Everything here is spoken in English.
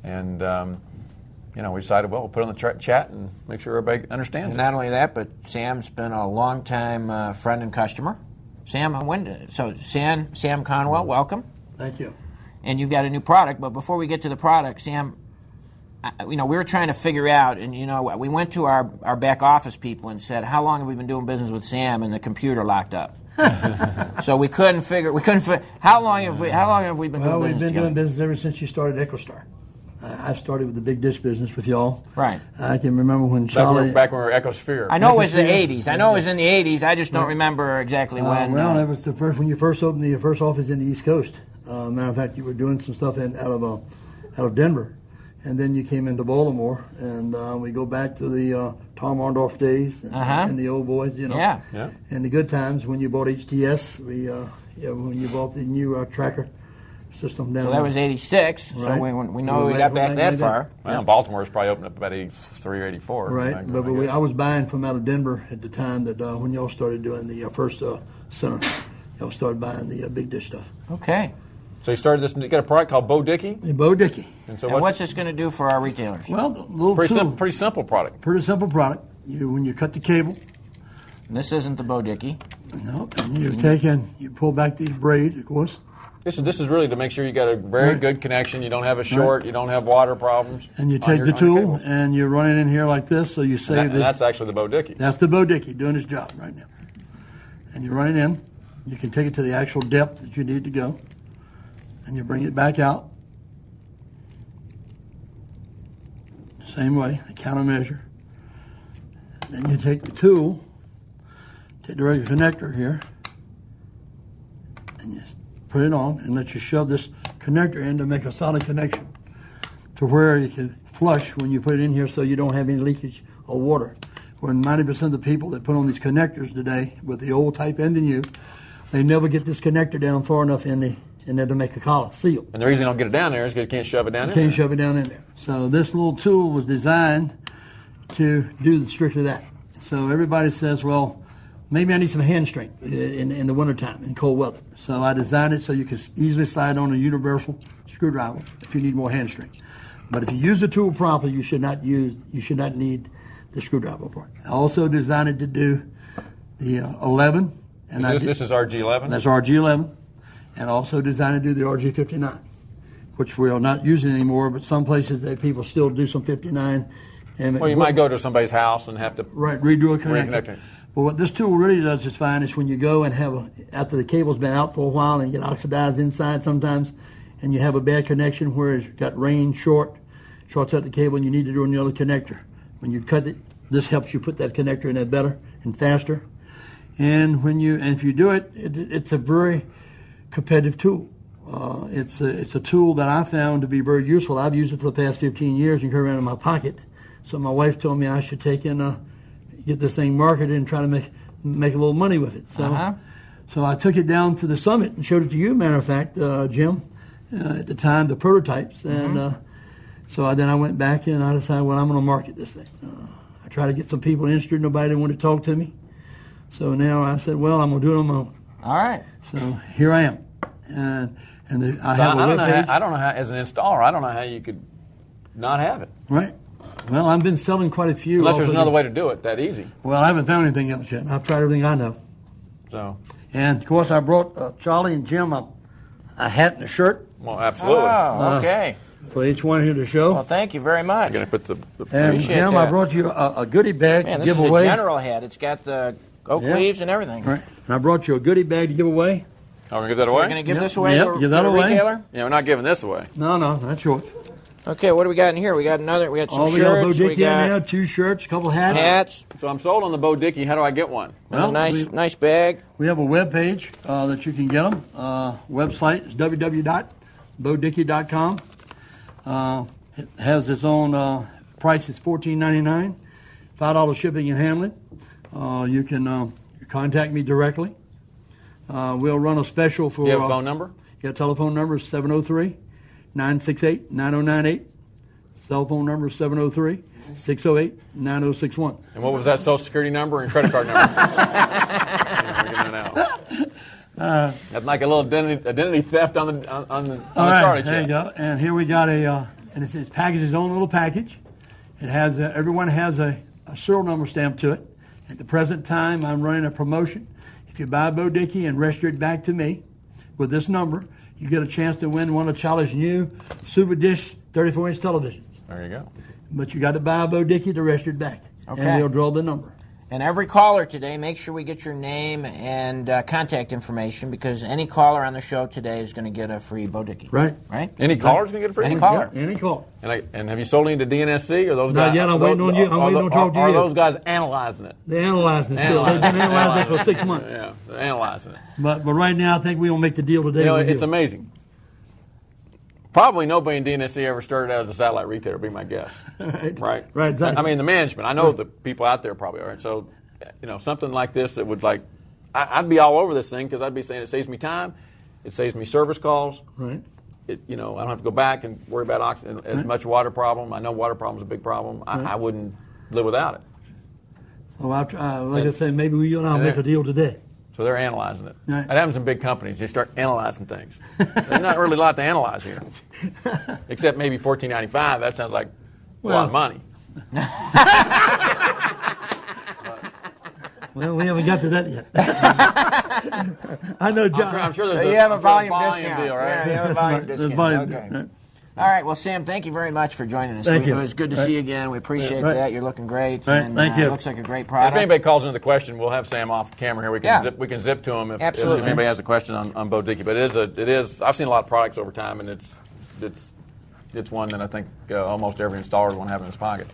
And we decided, well, we'll put it on the chat and make sure everybody understands and not only that, but Sam's been a long-time friend and customer. Sam Conwell, welcome. Thank you. And you've got a new product, but before we get to the product, Sam, we were trying to figure out, and we went to our back office people and said, how long have we been doing business with Sam? And the computer locked up. So we couldn't figure. How long have we been doing business together? Well, we've been doing business ever since you started EchoStar. I started with the big dish business with y'all. Right. I can remember when Charley... Back when we were Echosphere. I know it was the 80s. I know it was in the 80s. I just don't remember exactly when. Well, that was when you first opened the first office in the East Coast. Matter of fact, you were doing some stuff out of Denver. And then you came into Baltimore. And we go back to the Tom Arndorf days and the old boys, Yeah. And the good times when you bought HTS. When you bought the new tracker system down. So that was 86, right. So we know we got back that far. Well, Baltimore was probably opened up about 83 or 84. Right, but I was buying from out of Denver at the time that when y'all started doing the first center, y'all started buying the big dish stuff. Okay. So you started this, you got a product called Bo-Dickey? Bo-Dickey. And so what's this going to do for our retailers? Well, pretty simple product. Pretty simple product. When you cut the cable. And this isn't the Bo-Dickey. No, and you pull back the braid, of course. This is really to make sure you got a very good connection. You don't have a short. You don't have water problems. And you take the tool and you run it in here like this, so you save and that's actually the Bo-Dickey. That's the Bo-Dickey doing its job right now. And you run it in. You can take it to the actual depth that you need to go, and you bring it back out. Same way, a counter measure. And then you take the tool, take the regular connector here, and you put it on and let you shove this connector in to make a solid connection to where you can flush when you put it in here so you don't have any leakage of water. When 90% of the people that put on these connectors today with the old type ending U, they never get this connector down far enough in there to make a collar seal. And the reason you don't get it down there is because you can't shove it down in there. You can't shove it down in there. So this little tool was designed to do strictly that. So everybody says, well, maybe I need some hand strength in the wintertime, in cold weather. So I designed it so you can easily slide on a universal screwdriver if you need more hand strength. But if you use the tool properly, you should not need the screwdriver part. I also designed it to do the 11. And this is RG11? That's RG11. And also designed to do the RG59, which we are not using anymore, but some places people still do some 59. Well, you might go to somebody's house and have to redo a connector. But what this tool really does is fine is when you go and after the cable's been out for a while and get oxidized inside sometimes, and you have a bad connection where it's got rain shorts out the cable and you need to do another connector. When you cut it, this helps you put that connector in there better and faster. And if you do it, it's a very competitive tool. It's a tool that I found to be very useful. I've used it for the past 15 years and carry around in my pocket. So my wife told me I should take get this thing marketed and try to make a little money with it. So I took it down to the summit and showed it to you, matter of fact, Jim, at the time, the prototypes. And so then I went back and I decided, well, I'm going to market this thing. I tried to get some people interested. Nobody didn't want to talk to me. So now I said, well, I'm going to do it on my own. All right. So here I am. I have a webpage. I don't know how, as an installer, I don't know how you could not have it. Right. Well, I've been selling quite a few. Unless there's another way to do it that easy. Well, I haven't found anything else yet. I've tried everything I know. So. And, of course, I brought Charley and Jim a hat and a shirt. Well, absolutely. Oh, okay. For each one here to show. Well, thank you very much. I'm going to put the and Jim, I brought you a goodie bag to give away. This is a general hat. It's got the oak leaves and everything. Right. And I brought you a goodie bag to give away. Oh, we're going to give that away? We're going to give this away to give that the away. retailer? Yeah, we're not giving this away. No, that's yours. Okay, what do we got in here? We got some shirts. We got Bo-Dickey in there, 2 shirts, a couple hats. So I'm sold on the Bo-Dickey. How do I get one? Well, a nice bag. We have a web page that you can get them. Website is www.bodickey.com. It has its own price. It's $14.99, $5 shipping and handling. You can contact me directly. We'll run a special for... You have a phone number? Yeah, telephone number is 703-968-9098. Cell phone number is 703-608-9061. And what was that Social Security number and credit card number? That's like a little identity theft on the There Charley Chat. you go. And here we got and it's packaged its own little package. It has everyone has a serial number stamped to it. At the present time, I'm running a promotion. If you buy Bo-Dickey and register it back to me with this number, you get a chance to win one of Charley's new Super Dish 34-inch televisions. There you go. But you got to buy a Bo-Dickey to register it back. Okay. And we'll draw the number. And every caller today, make sure we get your name and contact information, because any caller on the show today is going to get a free Bo-Dickey. Right. Right? Any caller's going to get a free Any one? caller. Yeah, any call. And have you sold any to DNSC, or those Not guys? yet. I'm waiting on you. I'm waiting on talk to you. Are those guys analyzing it? They're analyzing it still. They've been analyzing it for 6 months. Yeah, they're analyzing it. But right now, I think we're going to make the deal today. You know, it's amazing. Probably nobody in DNSC ever started out as a satellite retailer, would be my guess. Right? Right, exactly. I mean, the management. I know the people out there probably are. So, you know, something like this that would I'd be all over this thing, because I'd be saying it saves me time, it saves me service calls. Right. I don't have to go back and worry about as much water problem. I know water problem's a big problem. I wouldn't live without it. So I'll try, like I said, maybe you and I'll make a deal today. So they're analyzing it. Right. That happens in big companies. They start analyzing things. There's not really a lot to analyze here, except maybe $14.95. That sounds like a lot of money. Well, we haven't got to that yet. I know, John. I'm sure there's So you have a volume volume discount. deal, right? Yeah, you have a volume There's discount. volume, Okay. right. All right. Well, Sam, thank you very much for joining us. Thank you. It was good to see you again. We appreciate Right. that. You're looking great. Right. And, Thank you. It looks like a great If product. anybody calls into the question, we'll have Sam off camera here. We can zip to him if anybody has a question on Bo-Dickey. But it is. I've seen a lot of products over time, and it's one that I think almost every installer is going to have in his pocket.